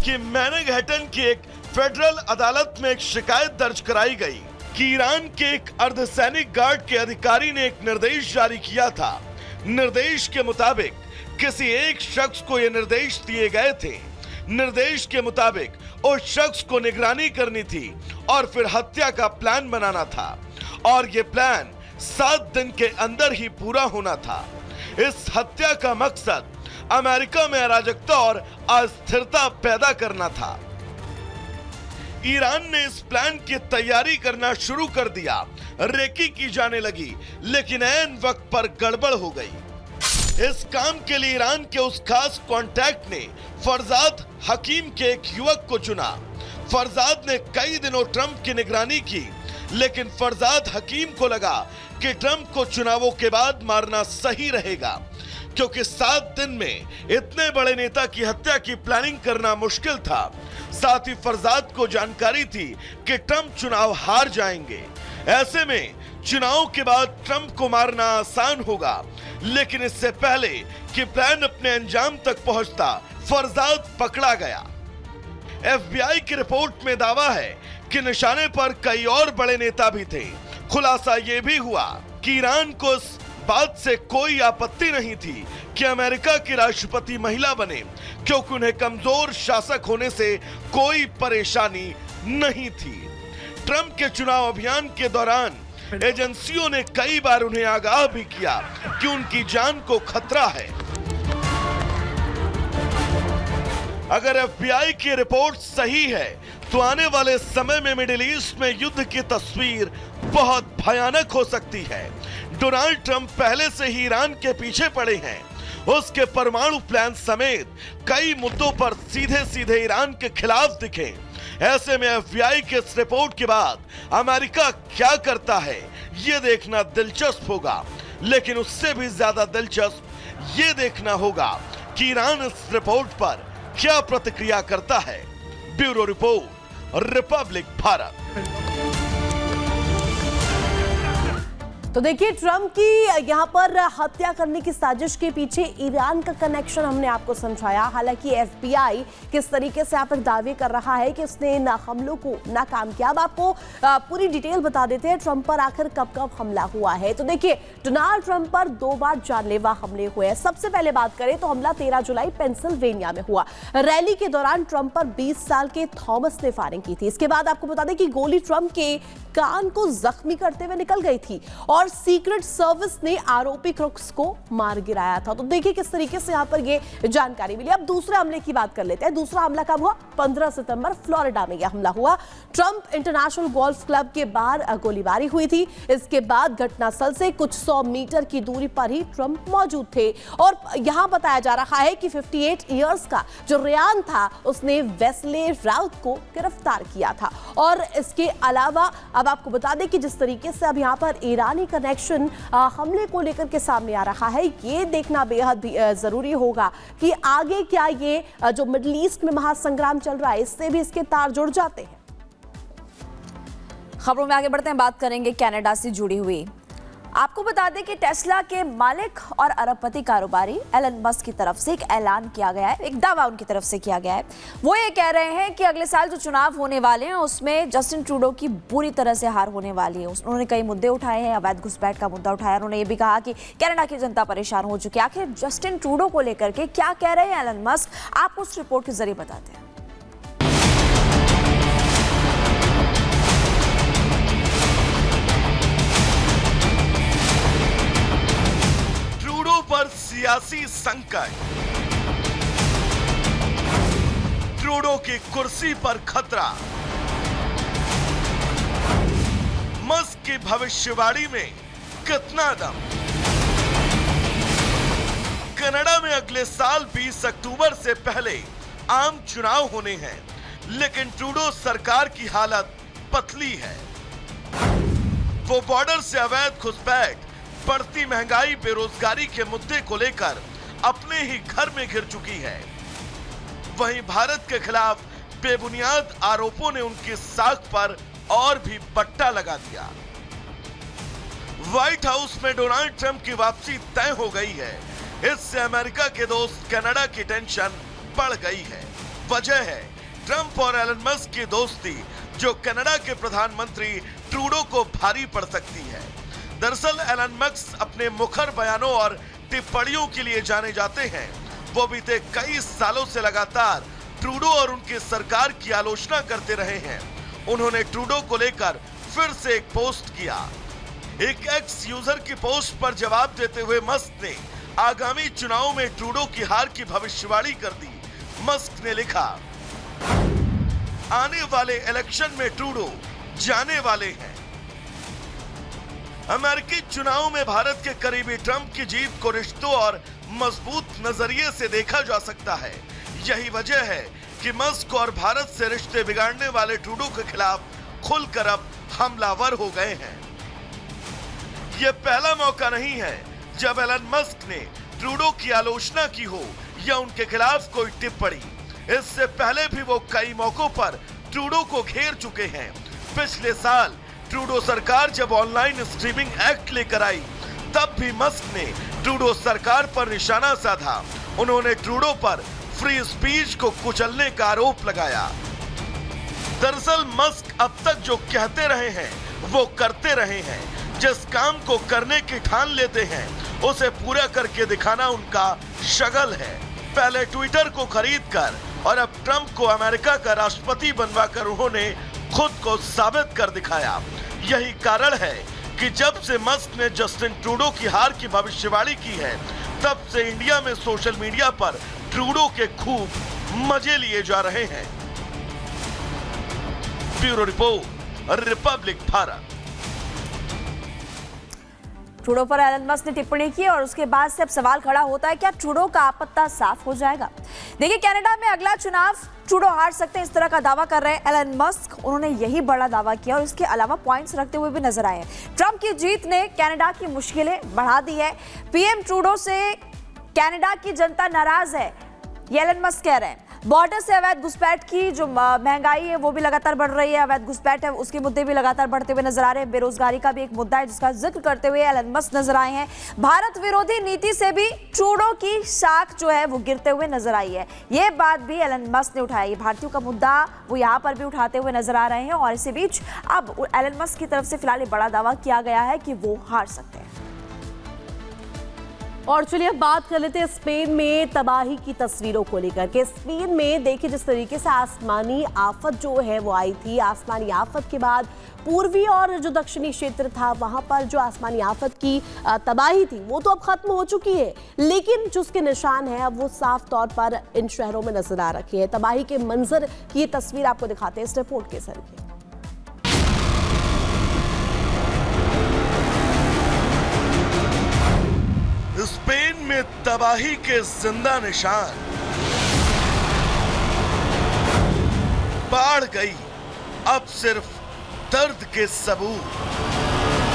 कि मैनहट्टन की एक फेडरल अदालत में एक शिकायत दर्ज कराई गई कि ईरान के एक अर्धसैनिक गार्ड के अधिकारी ने एक निर्देश जारी किया था। निर्देश के मुताबिक किसी एक शख्स को ये निर्देश दिए गए थे। निर्देश के मुताबिक उस शख्स को निगरानी करनी थी और फिर हत्या का प्लान बनाना था और ये प्लान 7 दिन के अंदर ही पूरा होना था। इस हत्या का मकसद अमेरिका में अराजकता और अस्थिरता पैदा करना था। ईरान ने इस प्लान की तैयारी करना शुरू कर दिया। रेकी की जाने लगी, लेकिन ऐन वक्त पर गड़बड़ हो गई। इस काम के लिए ईरान के उस खास कॉन्टैक्ट ने फरजाद हकीम के एक युवक को चुना। फरजाद ने कई दिनों ट्रंप की निगरानी की, लेकिन फरजाद हकीम को लगा कि ट्रंप को चुनावों के बाद मारना सही रहेगा, क्योंकि 7 दिन में इतने बड़े नेता की हत्या की प्लानिंग करना मुश्किल था। साथ ही फरजाद को जानकारी थी कि ट्रंप चुनाव हार जाएंगे। ऐसे में चुनाव के बाद ट्रंप को मारना आसान होगा, लेकिन इससे पहले कि प्लान अपने अंजाम तक पहुंचता, फरजाद पकड़ा गया। FBI की रिपोर्ट में दावा है कि निशाने पर कई और बड़े नेता भी थे। खुलासा यह भी हुआ कि ईरान को इस बात से कोई आपत्ति नहीं थी कि अमेरिका की राष्ट्रपति महिला बने, क्योंकि उन्हें कमजोर शासक होने से कोई परेशानी नहीं थी। ट्रंप के चुनाव अभियान के दौरान एजेंसियों ने कई बार उन्हें आगाह भी किया कि उनकी जान को खतरा है। अगर FBI की रिपोर्ट सही है तो आने वाले समय में मिडिल ईस्ट में युद्ध की तस्वीर बहुत भयानक हो सकती है। डोनाल्ड ट्रंप पहले से ही ईरान के पीछे पड़े हैं। उसके परमाणु प्लान समेत कई मुद्दों पर सीधे सीधे ईरान के खिलाफ दिखे। ऐसे में FBI के इस रिपोर्ट के बाद अमेरिका क्या करता है, ये देखना दिलचस्प होगा। लेकिन उससे भी ज्यादा दिलचस्प ये देखना होगा कि ईरान इस रिपोर्ट पर क्या प्रतिक्रिया करता है। Bureau report, Republic Bharat. तो देखिए, ट्रंप की यहाँ पर हत्या करने की साजिश के पीछे ईरान का कनेक्शन हमने आपको समझाया। हालांकि FBI किस तरीके से यहाँ पर दावे कर रहा है कि उसने इन हमलों को नाकाम किया। अब आपको पूरी डिटेल बता देते हैं ट्रंप पर आखिर कब कब हमला हुआ है। तो देखिए, डोनाल्ड ट्रंप पर 2 बार जानलेवा हमले हुए हैं। सबसे पहले बात करें तो हमला 13 जुलाई पेंसिल्वेनिया में हुआ। रैली के दौरान ट्रंप पर 20 साल के थॉमस ने फायरिंग की थी। इसके बाद आपको बता दें कि गोली ट्रंप के कान को जख्मी करते हुए निकल गई थी और सीक्रेट सर्विस ने आरोपी क्रुक्स को मार गिराया था। तो देखिए किस तरीके से यहां पर ये जानकारी मिली। अब दूसरे हमले की बात कर लेते हैं। दूसरा हमला कब हुआ? 15 सितंबर फ्लोरिडा में यह हमला हुआ। ट्रंप इंटरनेशनल गोल्फ क्लब के बाहर गोलीबारी हुई थी। इसके बाद घटनास्थल से कुछ 100 मीटर की दूरी पर ही ट्रंप मौजूद थे और यहां बताया जा रहा है कि 58 इयर्स का जो रेयान था उसने वेस्ले राउत को गिरफ्तार किया था। और इसके अलावा अब आपको बता दें कि जिस तरीके से अब यहां पर ईरानी कनेक्शन हमले को लेकर के सामने आ रहा है, ये देखना बेहद जरूरी होगा कि आगे क्या ये जो मिडिल ईस्ट में महासंग्राम चल रहा है इससे भी इसके तार जुड़ जाते हैं। खबरों में आगे बढ़ते हैं, बात करेंगे कनाडा से जुड़ी हुई। आपको बता दें कि टेस्ला के मालिक और अरबपति कारोबारी एलन मस्क की तरफ से एक ऐलान किया गया है, एक दावा उनकी तरफ से किया गया है। वो ये कह रहे हैं कि अगले साल जो चुनाव होने वाले हैं उसमें जस्टिन ट्रूडो की बुरी तरह से हार होने वाली है। उन्होंने कई मुद्दे उठाए हैं, अवैध घुसपैठ का मुद्दा उठाया। उन्होंने ये भी कहा कि कनाडा की जनता परेशान हो चुकी है। आखिर जस्टिन ट्रूडो को लेकर के क्या कह रहे हैं एलन मस्क, आपको उस रिपोर्ट के जरिए बताते हैं। पर सियासी संकट, ट्रूडो की कुर्सी पर खतरा, मस्क की भविष्यवाणी में कितना दम। कनाडा में अगले साल 20 अक्टूबर से पहले आम चुनाव होने हैं, लेकिन ट्रूडो सरकार की हालत पतली है। वो बॉर्डर से अवैध घुसपैठ, बढ़ती महंगाई, बेरोजगारी के मुद्दे को लेकर अपने ही घर में घिर चुकी है। वहीं भारत के खिलाफ बेबुनियाद आरोपों ने उनकी साख पर और भी पट्टा लगा दिया। व्हाइट हाउस में डोनाल्ड ट्रंप की वापसी तय हो गई है। इससे अमेरिका के दोस्त कनाडा की टेंशन बढ़ गई है। वजह है ट्रंप और एलन मस्क की दोस्ती जो कनाडा के प्रधानमंत्री ट्रूडो को भारी पड़ सकती है। दरअसल एलन मस्क अपने मुखर बयानों और टिप्पणियों के लिए जाने जाते हैं। वो बीते कई सालों से लगातार ट्रूडो और उनकी सरकार की आलोचना करते रहे हैं। उन्होंने ट्रूडो को लेकर फिर से एक पोस्ट किया। एक एक्स यूजर की पोस्ट पर जवाब देते हुए मस्क ने आगामी चुनाव में ट्रूडो की हार की भविष्यवाणी कर दी। मस्क ने लिखा, आने वाले इलेक्शन में ट्रूडो जाने वाले हैं। अमेरिकी चुनाव में भारत के करीबी ट्रंप की जीत को रिश्तों और मजबूत नजरिए से देखा जा सकता है। यही वजह है कि मस्क और भारत से रिश्ते बिगाड़ने वाले ट्रूडो के खिलाफ खुलकर अब हमलावर हो गए हैं। यह पहला मौका नहीं है जब एलन मस्क ने ट्रूडो की आलोचना की हो या उनके खिलाफ कोई टिप्पणी। इससे पहले भी वो कई मौकों पर ट्रूडो को घेर चुके हैं। पिछले साल ट्रूडो सरकार जब ऑनलाइन स्ट्रीमिंग एक्ट लेकर आई, तब भी मस्क ने ट्रूडो सरकार पर निशाना साधा। उन्होंने ट्रूडो पर फ्री स्पीच को कुचलने का आरोप लगाया। दरअसल मस्क अब तक जो कहते रहे हैं वो करते रहे हैं। जिस काम को करने की ठान लेते हैं उसे पूरा करके दिखाना उनका शगल है। पहले ट्विटर को खरीदकर और अब ट्रंप को अमेरिका का राष्ट्रपति बनवाकर उन्होंने खुद को साबित कर दिखाया। यही कारण है कि जब से मस्क ने जस्टिन ट्रूडो की हार की भविष्यवाणी की है, तब से इंडिया में सोशल मीडिया पर ट्रूडो के खूब मजे लिए जा रहे हैं। Bureau report, Republic Bharat. Trudeau पर एलन मस्क ने टिप्पणी की और उसके बाद से अब सवाल खड़ा होता है, क्या ट्रूडो का पत्ता साफ हो जाएगा? देखिए, कनाडा में अगला चुनाव ट्रूडो हार सकते हैं, इस तरह का दावा कर रहे हैं एलन मस्क। उन्होंने यही बड़ा दावा किया और इसके अलावा पॉइंट्स रखते हुए भी नजर आए। ट्रंप की जीत ने कनाडा की मुश्किलें बढ़ा दी है। पीएम ट्रूडो से कनाडा की जनता नाराज है, ये एलन मस्क कह रहे हैं। बॉर्डर से अवैध घुसपैठ की जो महंगाई है वो भी लगातार बढ़ रही है, अवैध घुसपैठ है उसके मुद्दे भी लगातार बढ़ते हुए नजर आ रहे हैं। बेरोजगारी का भी एक मुद्दा है जिसका जिक्र करते हुए एलन मस्क नजर आए हैं। भारत विरोधी नीति से भी ट्रूडो की साख जो है वो गिरते हुए नजर आई है। ये बात भी एलन मस्क ने उठाई। भारतीयों का मुद्दा वो यहाँ पर भी उठाते हुए नजर आ रहे हैं और इसी बीच अब एलन मस्क की तरफ से फिलहाल बड़ा दावा किया गया है कि वो हार सकते हैं। और चलिए अब बात कर लेते हैं स्पेन में तबाही की तस्वीरों को लेकर के। स्पेन में देखिए जिस तरीके से आसमानी आफत जो है वो आई थी, आसमानी आफत के बाद पूर्वी और जो दक्षिणी क्षेत्र था वहां पर जो आसमानी आफत की तबाही थी वो तो अब खत्म हो चुकी है, लेकिन जो उसके निशान है अब वो साफ तौर पर इन शहरों में नजर आ रखे हैं। तबाही के मंजर की तस्वीर आपको दिखाते हैं इस रिपोर्ट के जरिए। स्पेन में तबाही के जिंदा निशान। बाढ़ गई, अब सिर्फ दर्द के सबूत।